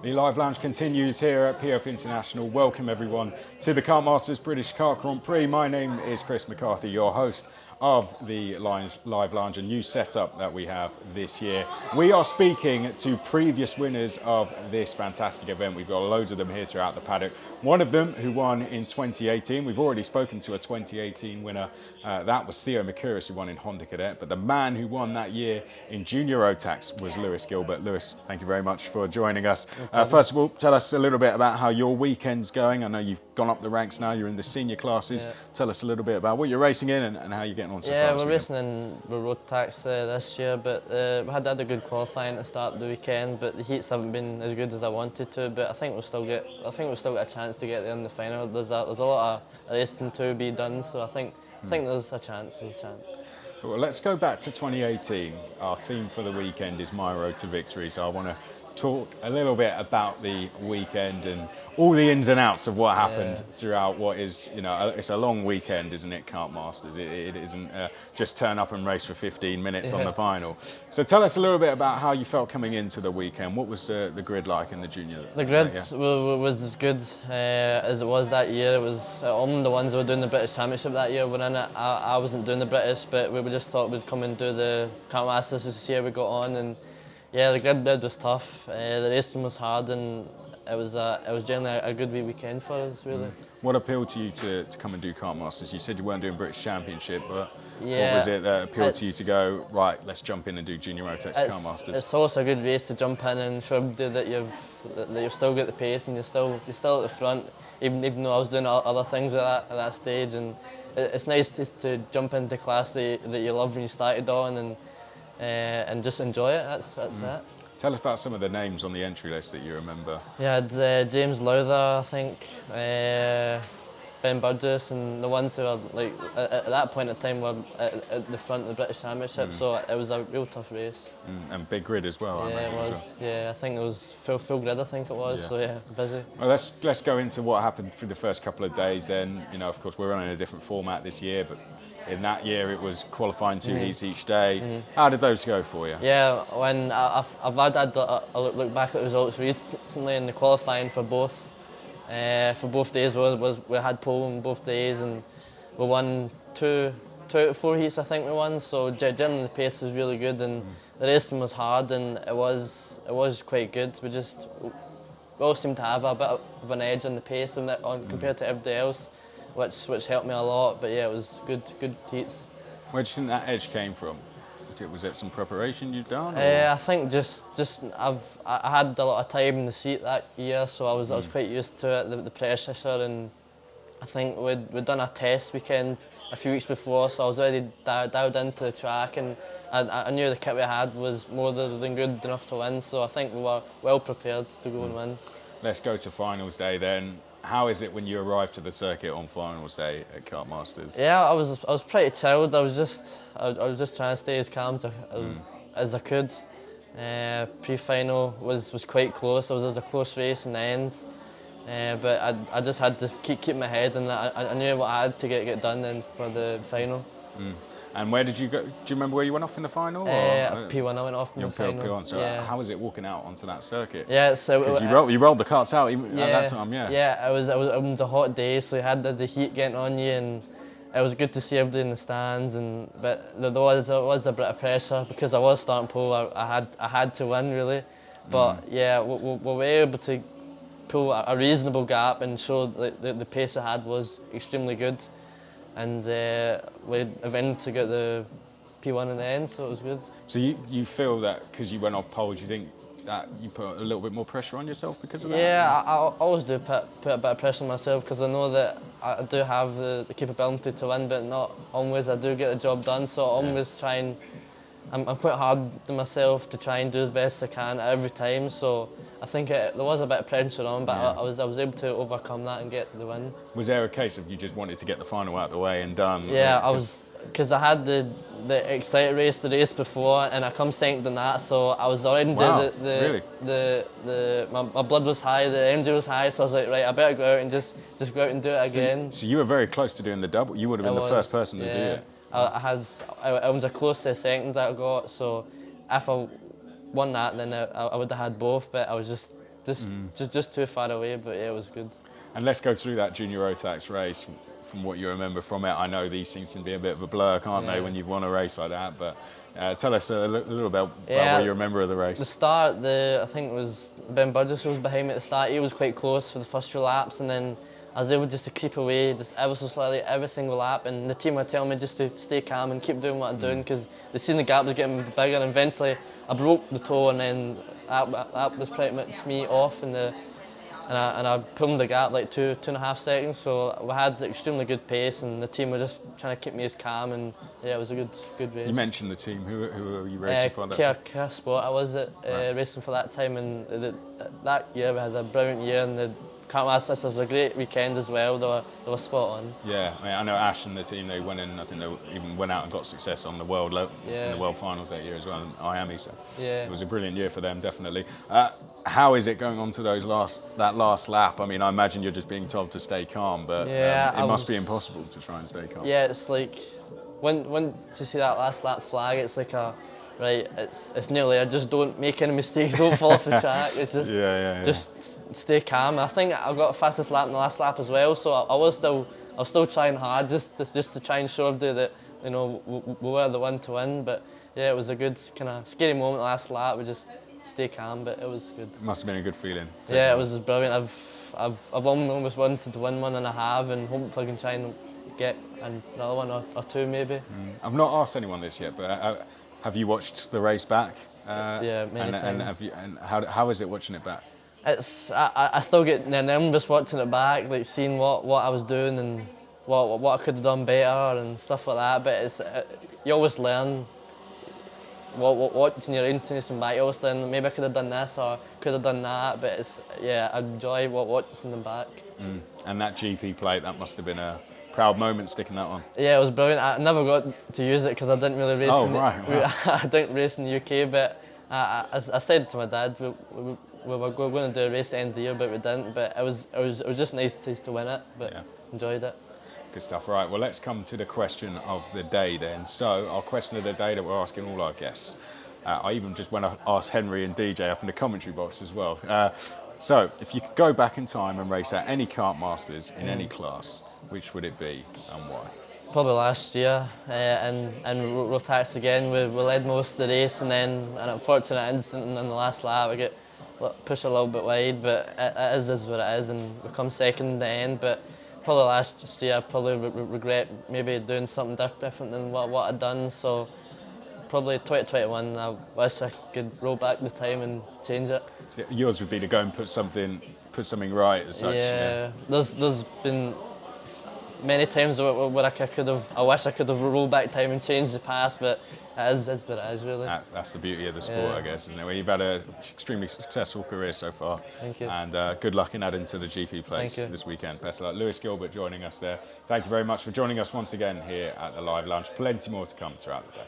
The live lounge continues here at PF International. Welcome everyone to the Kartmasters British Kart Grand Prix. My name is Chris McCarthy, your host of the live lounge, a new setup that we have this year. We are speaking to previous winners of this fantastic event. We've got loads of them here throughout the paddock. One of them who won in 2018. We've already spoken to a 2018 winner. That was Theo Mercouris, who won in Honda Cadet. But the man who won that year in Junior Rotax was Gilbert. Lewis, thank you very much for joining us. First of all, tell us a little bit about how your weekend's going. I know you've gone up the ranks now. You're in the senior classes. Yeah. Tell us a little bit about what you're racing in and how you're getting on so far. Yeah, we're racing in the Rotax this year, but we had a good qualifying to start the weekend. But the heats haven't been as good as I wanted to. But I think we'll still get a chance to get there in the final. There's a lot of racing to be done, so I think there's a chance. Well, let's go back to 2018. Our theme for the weekend is My Road to Victory, so I want to talk a little bit about the weekend and all the ins and outs of what happened throughout what is, it's a long weekend, isn't it, Kartmasters? It isn't just turn up and race for 15 minutes on the final. So tell us a little bit about how you felt coming into the weekend. What was the grid like in the junior? The grid was as good as it was that year. It was the ones that were doing the British Championship that year were in it. I wasn't doing the British, but we just thought we'd come and do the Kartmasters this year. We got on, and yeah, the grid was tough. The racing was hard, and it was generally a good weekend for us, really. What appealed to you to come and do Kartmasters? You said you weren't doing British Championship, but what was it that appealed to you to go, right, let's jump in and do Junior Rotax Kartmasters? It's also a good race to jump in and show everybody that you've still got the pace and you're still at the front, even though I was doing other things at that stage. And it's nice just to jump into class that you love when you started on and just enjoy it. That's it. Tell us about some of the names on the entry list that you remember. Yeah, James Lowther, I think, Ben Burgess, and the ones who are at that point in time were at the front of the British Championship. So it was a real tough race. And big grid as well. Yeah, it was. Yeah, I think it was full grid. I think it was. Yeah. So yeah, busy. Well, let's go into what happened through the first couple of days. Then of course we're running a different format this year, but in that year it was qualifying 2 heats each day. How did those go for you? Yeah, when I've had a look back at the results recently, in the qualifying for both days we had pole on both days, and we won two out of 4 heats, I think we won. So generally the pace was really good, and the racing was hard, and it was quite good. We all seemed to have a bit of an edge on the pace compared to everybody else, which helped me a lot. But yeah, it was good heats. Where do you think that edge came from? Was it some preparation you'd done? I think I had a lot of time in the seat that year, so I was quite used to it, the pressure, and I think we'd done a test weekend a few weeks before, so I was already dialed into the track, and I knew the kit we had was more than good enough to win, so I think we were well prepared to go and win. Let's go to finals day then. How is it when you arrive to the circuit on finals day at Kartmasters? Yeah, I was pretty chilled. I was just trying to stay as calm as I could. Pre-final was quite close. It was a close race in the end, but I just had to keep my head, and I knew what I had to get done then for the final. And where did you go? Do you remember where you went off in the final? P1 I went off in the final. P1. So how was it walking out onto that circuit? Yeah, so because you rolled the karts out at that time, yeah. Yeah, it was a hot day, so you had the heat getting on you, and it was good to see everybody in the stands. But there was a bit of pressure because I was starting pole. I had to win really, but yeah, we were able to pull a reasonable gap and show that the pace I had was extremely good. And we eventually got the P1 in the end, so it was good. So you feel that because you went off pole, do you think that you put a little bit more pressure on yourself because of that? Yeah, I always do put a bit of pressure on myself, because I know that I do have the capability to win, but not always I do get the job done. So I always try and I'm quite hard on myself to try and do as best I can every time. So I think there was a bit of pressure on, but I was able to overcome that and get the win. Was there a case of you just wanted to get the final out of the way and done? Yeah, because I had the excited race the race before, and I come second in that, so I was already really? My blood was high, the energy was high, so I was like, right, I better go out and just go out and do it again. So you were very close to doing the double. You would have been the first person to do it. I was a close second that I got, so if I won that, then I would have had both, but I was just just too far away, but yeah, it was good. And let's go through that junior Rotax race from what you remember from it. I know these things can be a bit of a blur, can't they, when you've won a race like that, but tell us a little bit about what you remember of the race. The start, I think it was Ben Burgess was behind me at the start. He was quite close for the first few laps, and then I was able just to creep away just ever so slightly every single lap, and the team were telling me just to stay calm and keep doing what I'm doing, because they seen the gap was getting bigger, and eventually I broke the toe, and then that was pretty much me off, and I pulled the gap like 2.5 seconds. So we had extremely good pace, and the team were just trying to keep me as calm, and yeah, it was a good race. You mentioned the team. Who were you racing for? Kartmasters, I was racing for that time, and that year we had a brilliant year, and the Kartmasters was a great weekend as well. They were spot on. Yeah, I know Ash and the team. They went in. I think they even went out and got success on the world in the world finals that year as well in Miami. So it was a brilliant year for them, definitely. How is it going on to that last lap? I mean, I imagine you're just being told to stay calm, but it must be impossible to try and stay calm. Yeah, it's like when you see that last lap flag, it's like right, it's nearly. I just don't make any mistakes, don't fall off the track. It's just just stay calm. I think I got the fastest lap in the last lap as well, so I was still trying hard just to try and show everybody that we were the one to win. But yeah, it was a good kind of scary moment the last lap. We just stay calm, but it was good. It must have been a good feeling. Yeah, it was brilliant. I've almost wanted to win one, and I have, and hopefully I can try and get another one or two maybe. I've not asked anyone this yet, but have you watched the race back? Yeah, many times. And how is it watching it back? I still get nervous watching it back, like seeing what I was doing and what I could have done better and stuff like that. But you always learn. Watching your intuition back, you always learn maybe I could have done this or could have done that. But I enjoy watching them back. And that GP plate, that must have been a proud moment sticking that on. Yeah, it was brilliant. I never got to use it because I didn't really race. Wow. I didn't race in the UK, but I said to my dad we were going to do a race at the end of the year, but we didn't. But it was just nice to win it. But enjoyed it. Good stuff. Right, well, let's come to the question of the day then. So, our question of the day that we're asking all our guests. I even just went to ask Henry and DJ up in the commentary box as well. So, if you could go back in time and race at any Kartmasters in any class, which would it be and why? Probably last year, and Rotax again. We led most of the race, and then an unfortunate incident in the last lap. I get pushed a little bit wide, but it is what it is, and we come second in the end. But probably last year, I probably regret maybe doing something different than what I'd done. So probably 2021, I wish I could roll back the time and change it. So yours would be to go and put something right as such. Yeah, there's been many times where I wish I could have rolled back time and changed the past, but it is what it is, really. That's the beauty of the sport, I guess, isn't it? Well, you've had an extremely successful career so far. Thank you. And good luck in adding to the GP place this weekend. Best of luck. Lewis Gilbert joining us there. Thank you very much for joining us once again here at the Live Lounge. Plenty more to come throughout the day.